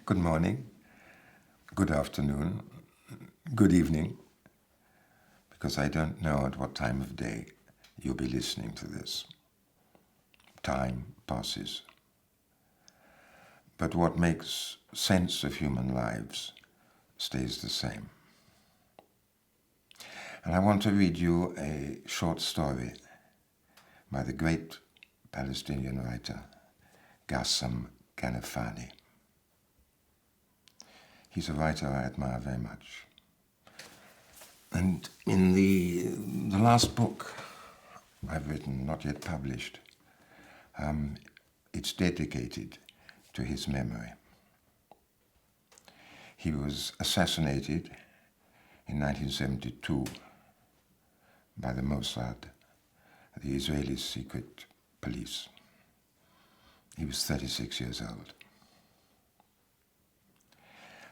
Good morning, good afternoon, good evening, because I don't know at what time of day you'll be listening to this. Time passes. But what makes sense of human lives stays the same. And I want to read you a short story by the great Palestinian writer, Gassam Kanafani. He's a writer I admire very much. And in the last book I've written, not yet published, it's dedicated to his memory. He was assassinated in 1972 by the Mossad, the Israeli secret police. He was 36 years old.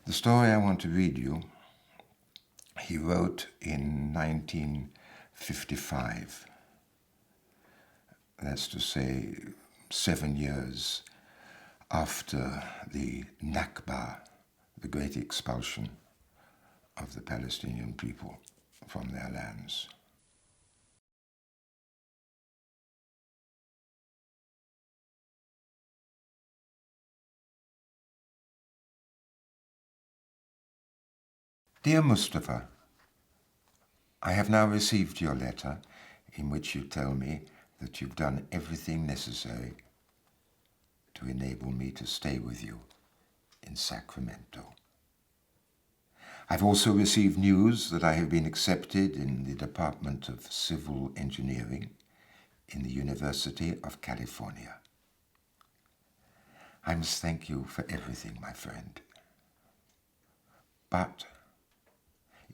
The story I want to read you, he wrote in 1955. That's to say, 7 years after the Nakba, the great expulsion of the Palestinian people from their lands. Dear Mustafa, I have now received your letter in which you tell me that you've done everything necessary to enable me to stay with you in Sacramento. I've also received news that I have been accepted in the Department of Civil Engineering in the University of California. I must thank you for everything, my friend. But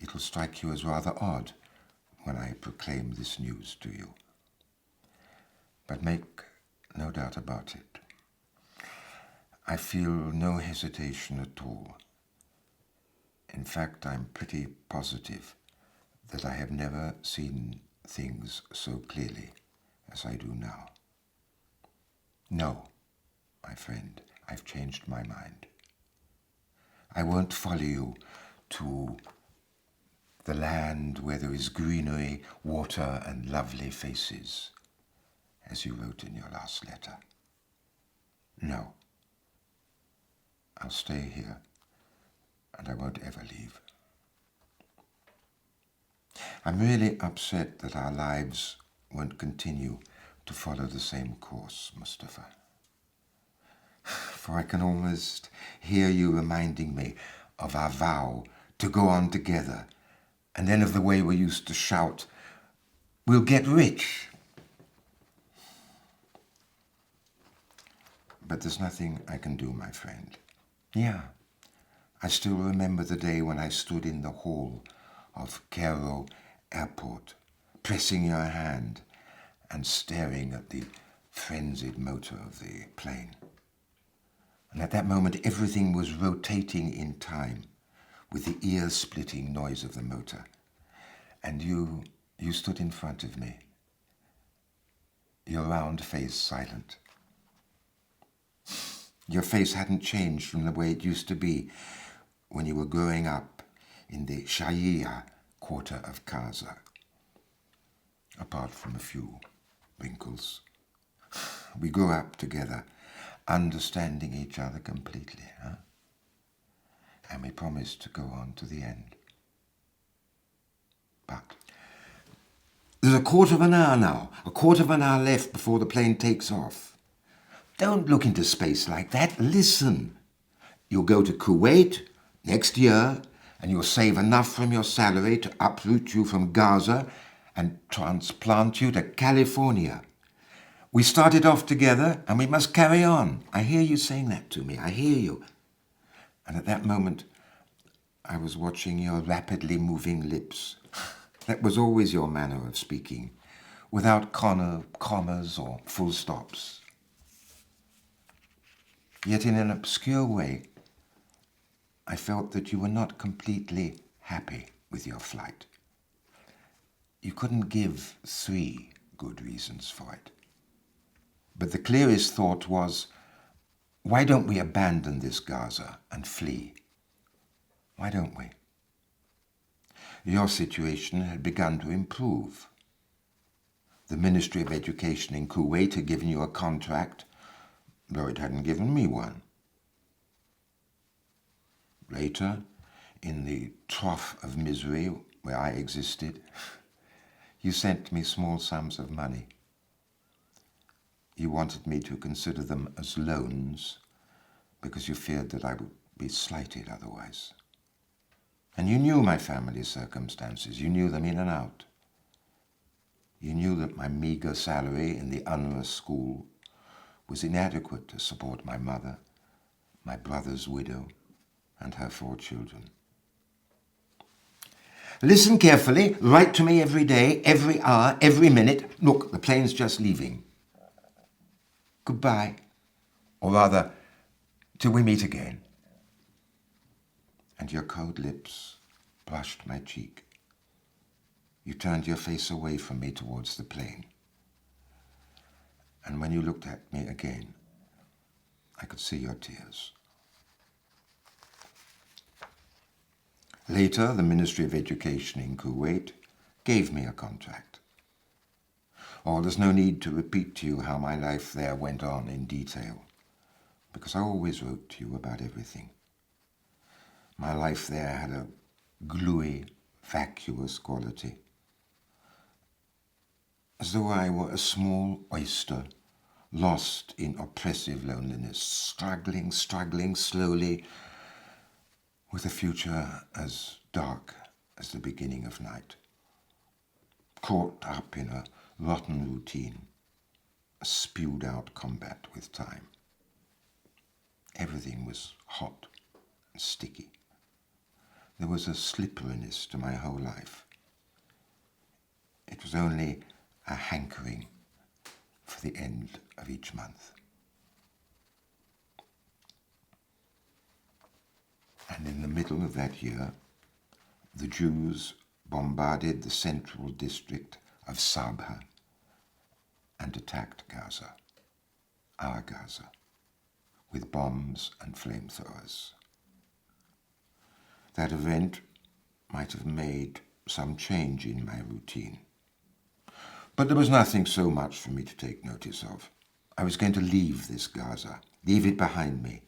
it will strike you as rather odd when I proclaim this news to you. But make no doubt about it. I feel no hesitation at all. In fact, I'm pretty positive that I have never seen things so clearly as I do now. No, my friend, I've changed my mind. I won't follow you to the land where there is greenery, water, and lovely faces, as you wrote in your last letter. No, I'll stay here, and I won't ever leave. I'm really upset that our lives won't continue to follow the same course, Mustafa. For I can almost hear you reminding me of our vow to go on together, and then of the way we used to shout, "We'll get rich." But there's nothing I can do, my friend. Yeah, I still remember the day when I stood in the hall of Cairo Airport, pressing your hand and staring at the frenzied motor of the plane. And at that moment, everything was rotating in time with the ear-splitting noise of the motor. And you stood in front of me, your round face silent. Your face hadn't changed from the way it used to be when you were growing up in the Shia quarter of Gaza, apart from a few wrinkles. We grew up together, understanding each other completely, huh? And we promised to go on to the end. But there's a quarter of an hour now, a quarter of an hour left before the plane takes off. Don't look into space like that. Listen. You'll go to Kuwait next year, and you'll save enough from your salary to uproot you from Gaza and transplant you to California. We started off together, and we must carry on. I hear you saying that to me. I hear you. And at that moment, I was watching your rapidly moving lips. That was always your manner of speaking, without commas or full stops. Yet in an obscure way, I felt that you were not completely happy with your flight. You couldn't give 3 good reasons for it. But the clearest thought was, Why don't we abandon this Gaza and flee? Why don't we? Your situation had begun to improve. The Ministry of Education in Kuwait had given you a contract, though it hadn't given me one. Later, in the trough of misery where I existed, you sent me small sums of money. You wanted me to consider them as loans because you feared that I would be slighted otherwise. And you knew my family's circumstances. You knew them in and out. You knew that my meager salary in the UNRWA school was inadequate to support my mother, my brother's widow, and her 4 children. Listen carefully. Write to me every day, every hour, every minute. Look, the plane's just leaving. Goodbye. Or rather, till we meet again. And your cold lips brushed my cheek. You turned your face away from me towards the plane. And when you looked at me again, I could see your tears. Later, the Ministry of Education in Kuwait gave me a contract. Oh, there's no need to repeat to you how my life there went on in detail, because I always wrote to you about everything. My life there had a gluey, vacuous quality, as though I were a small oyster lost in oppressive loneliness, struggling slowly with a future as dark as the beginning of night, caught up in a rotten routine, a spewed-out combat with time. Everything was hot and sticky. There was a slipperiness to my whole life. It was only a hankering for the end of each month. And in the middle of that year, the Jews bombarded the central district of Sabha and attacked Gaza, our Gaza, with bombs and flamethrowers. That event might have made some change in my routine. But there was nothing so much for me to take notice of. I was going to leave this Gaza, leave it behind me,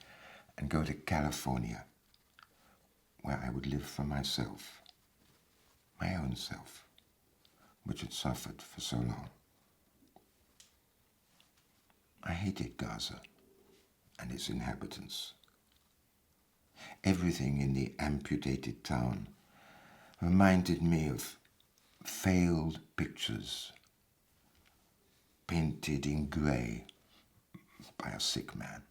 and go to California, where I would live for myself, my own self, which had suffered for so long. I hated Gaza and its inhabitants. Everything in the amputated town reminded me of failed pictures painted in grey by a sick man.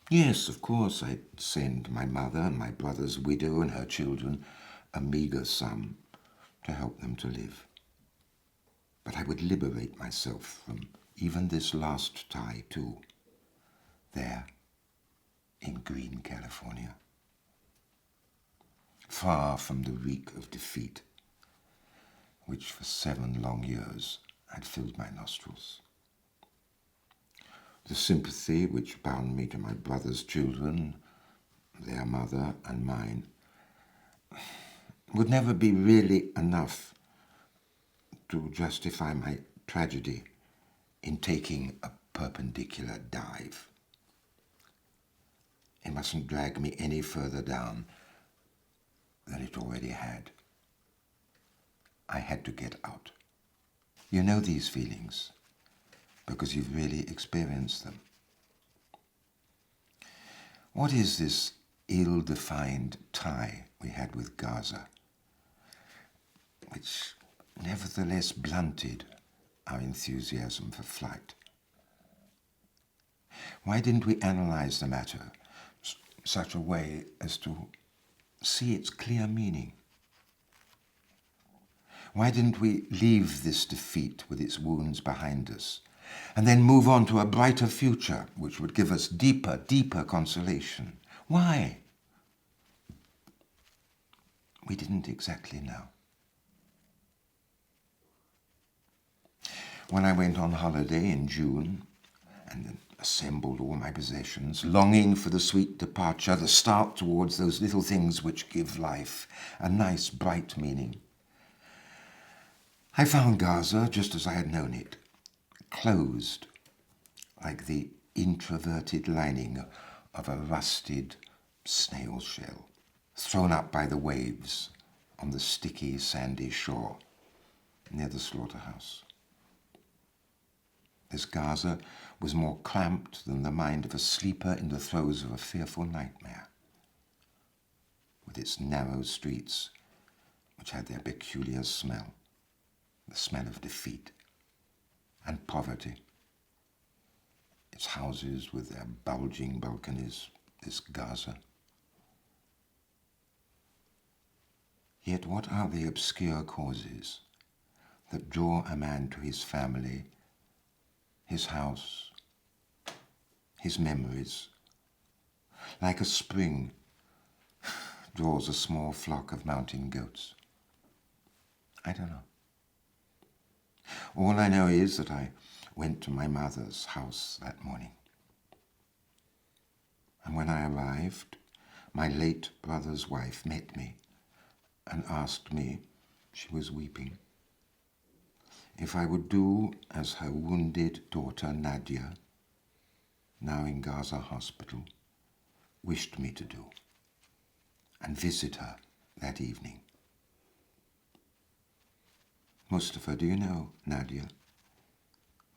Yes, of course, I'd send my mother and my brother's widow and her children a meagre sum to help them to live. But I would liberate myself from even this last tie too, there in green California, far from the reek of defeat, which for 7 long years had filled my nostrils. The sympathy which bound me to my brother's children, their mother and mine, would never be really enough to justify my tragedy in taking a perpendicular dive. It mustn't drag me any further down than it already had. I had to get out. You know these feelings because you've really experienced them. What is this ill-defined tie we had with Gaza, which nevertheless blunted our enthusiasm for flight? Why didn't we analyze the matter such a way as to see its clear meaning? Why didn't we leave this defeat with its wounds behind us and then move on to a brighter future which would give us deeper consolation? Why? We didn't exactly know. When I went on holiday in June, and assembled all my possessions, longing for the sweet departure, the start towards those little things which give life a nice, bright meaning. I found Gaza just as I had known it, closed, like the introverted lining of a rusted snail shell, thrown up by the waves on the sticky, sandy shore near the slaughterhouse. This Gaza was more cramped than the mind of a sleeper in the throes of a fearful nightmare, with its narrow streets, which had their peculiar smell, the smell of defeat and poverty, its houses with their bulging balconies, this Gaza. Yet what are the obscure causes that draw a man to his family, his house, his memories, like a spring draws a small flock of mountain goats? I don't know. All I know is that I went to my mother's house that morning. And when I arrived, my late brother's wife met me and asked me, she was weeping, if I would do as her wounded daughter Nadia, now in Gaza hospital, wished me to do, and visit her that evening. Mustafa, do you know Nadia,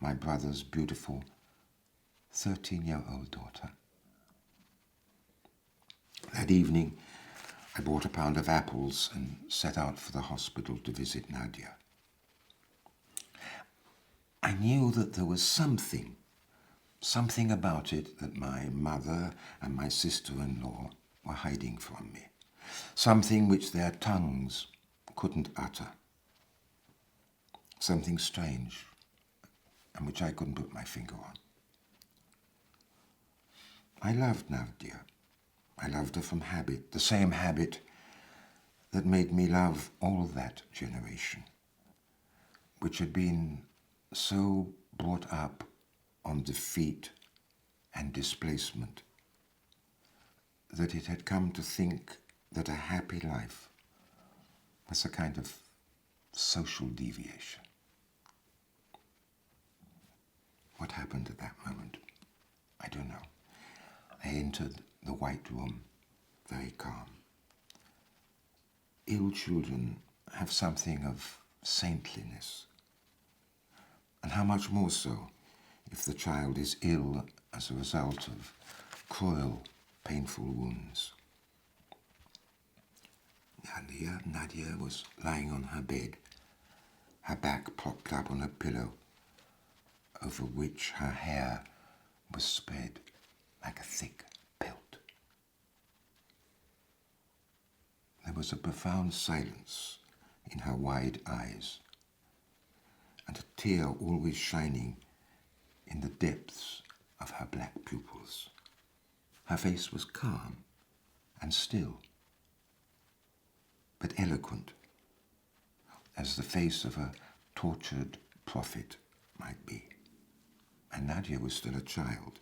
my brother's beautiful 13-year-old daughter? That evening, I bought a pound of apples and set out for the hospital to visit Nadia. I knew that there was something about it that my mother and my sister-in-law were hiding from me, something which their tongues couldn't utter, something strange and which I couldn't put my finger on. I loved Nadia. I loved her from habit, the same habit that made me love all that generation, which had been so brought up on defeat and displacement that it had come to think that a happy life was a kind of social deviation. What happened at that moment? I don't know. I entered the white room, very calm. Ill children have something of saintliness, and how much more so if the child is ill as a result of cruel, painful wounds. Nadia was lying on her bed, her back propped up on a pillow, over which her hair was spread like a thick pelt. There was a profound silence in her wide eyes, and a tear always shining in the depths of her black pupils. Her face was calm and still, but eloquent, as the face of a tortured prophet might be. And Nadia was still a child,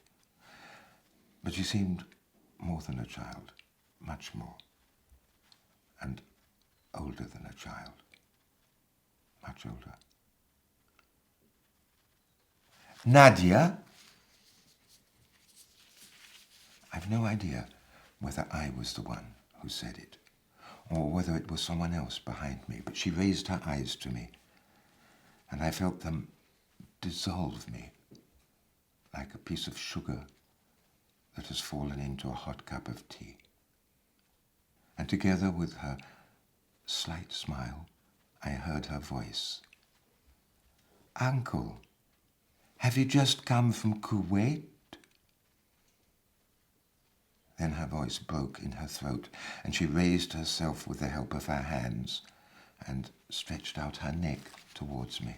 but she seemed more than a child, much more, and older than a child, much older. Nadia? I've no idea whether I was the one who said it, or whether it was someone else behind me, but she raised her eyes to me, and I felt them dissolve me like a piece of sugar that has fallen into a hot cup of tea. And together with her slight smile, I heard her voice. Uncle, have you just come from Kuwait? Then her voice broke in her throat, and she raised herself with the help of her hands and stretched out her neck towards me.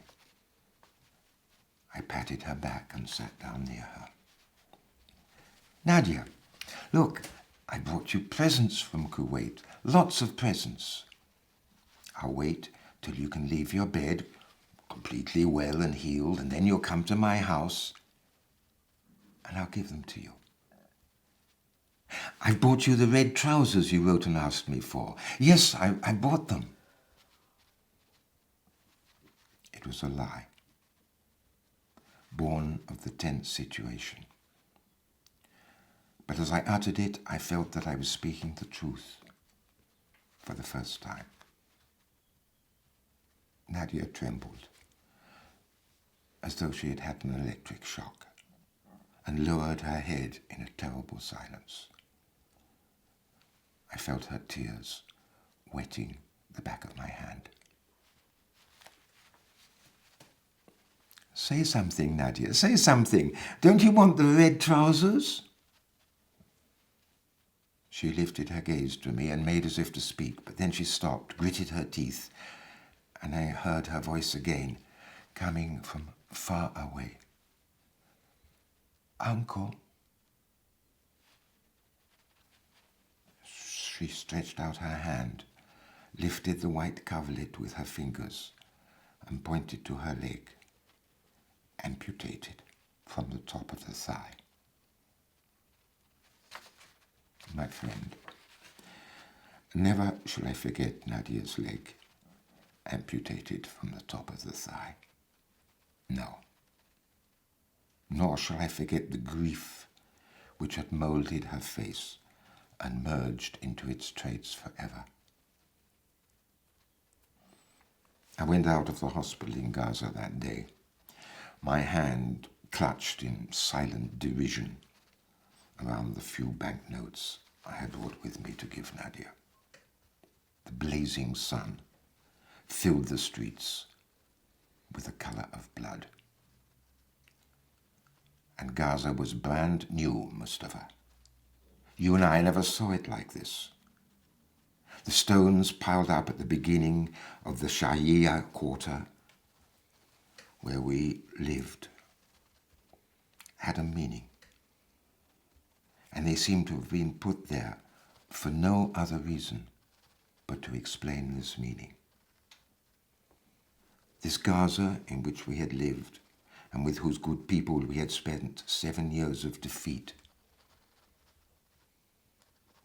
I patted her back and sat down near her. Nadia, look, I brought you presents from Kuwait, lots of presents. I'll wait till you can leave your bed, completely well and healed, and then you'll come to my house. and I'll give them to you. I've bought you the red trousers you wrote and asked me for. Yes, I bought them. It was a lie, born of the tense situation. But as I uttered it, I felt that I was speaking the truth for the first time. Nadia trembled, as though she had had an electric shock, and lowered her head in a terrible silence. I felt her tears wetting the back of my hand. Say something, Nadia, say something. Don't you want the red trousers? She lifted her gaze to me and made as if to speak, but then she stopped, gritted her teeth, and I heard her voice again, coming from far away. Uncle? She stretched out her hand, lifted the white coverlet with her fingers, and pointed to her leg, amputated from the top of the thigh. My friend, never shall I forget Nadia's leg, amputated from the top of the thigh. No. Nor shall I forget the grief which had moulded her face and merged into its traits forever. I went out of the hospital in Gaza that day, my hand clutched in silent derision around the few banknotes I had brought with me to give Nadia. The blazing sun filled the streets with the color of blood. And Gaza was brand new, Mustafa. You and I never saw it like this. The stones piled up at the beginning of the Shahia quarter, where we lived, had a meaning. And they seem to have been put there for no other reason but to explain this meaning. This Gaza in which we had lived and with whose good people we had spent 7 years of defeat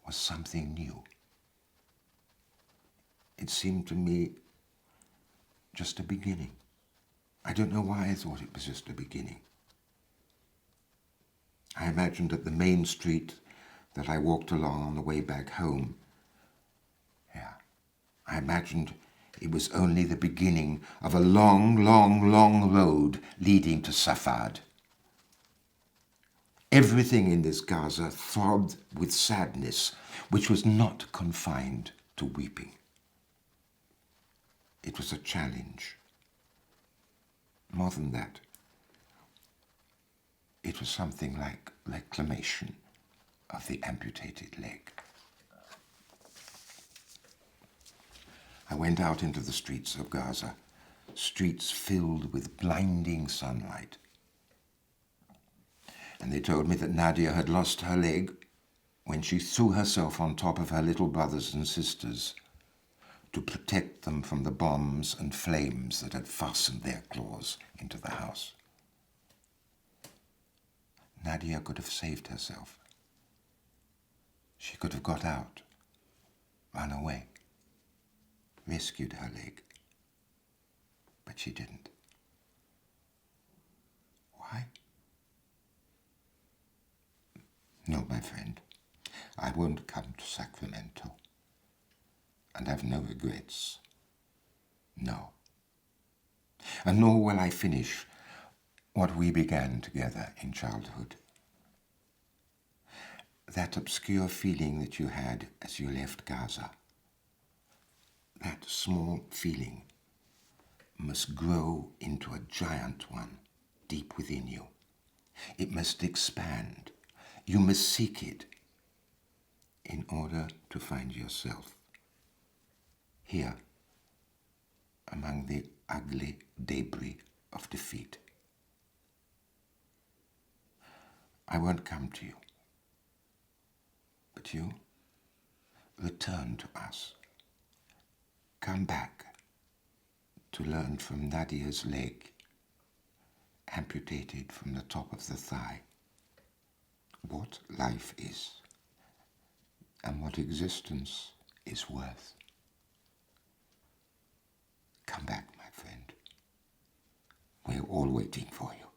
was something new. It seemed to me just a beginning. I don't know why I thought it was just a beginning. I imagined at the main street that I walked along on the way back home. Yeah, I imagined it was only the beginning of a long, long, long road leading to Safad. Everything in this Gaza throbbed with sadness, which was not confined to weeping. It was a challenge. More than that, it was something like reclamation of the amputated leg. I went out into the streets of Gaza, streets filled with blinding sunlight. And they told me that Nadia had lost her leg when she threw herself on top of her little brothers and sisters to protect them from the bombs and flames that had fastened their claws into the house. Nadia could have saved herself. She could have got out, run away, rescued her leg, but she didn't. Why? No, my friend, I won't come to Sacramento, and I've no regrets. No. And nor will I finish what we began together in childhood. That obscure feeling that you had as you left Gaza, that small feeling must grow into a giant one deep within you. It must expand. You must seek it in order to find yourself here among the ugly debris of defeat. I won't come to you, but you return to us. Come back to learn from Nadia's leg, amputated from the top of the thigh, what life is and what existence is worth. Come back, my friend. We're all waiting for you.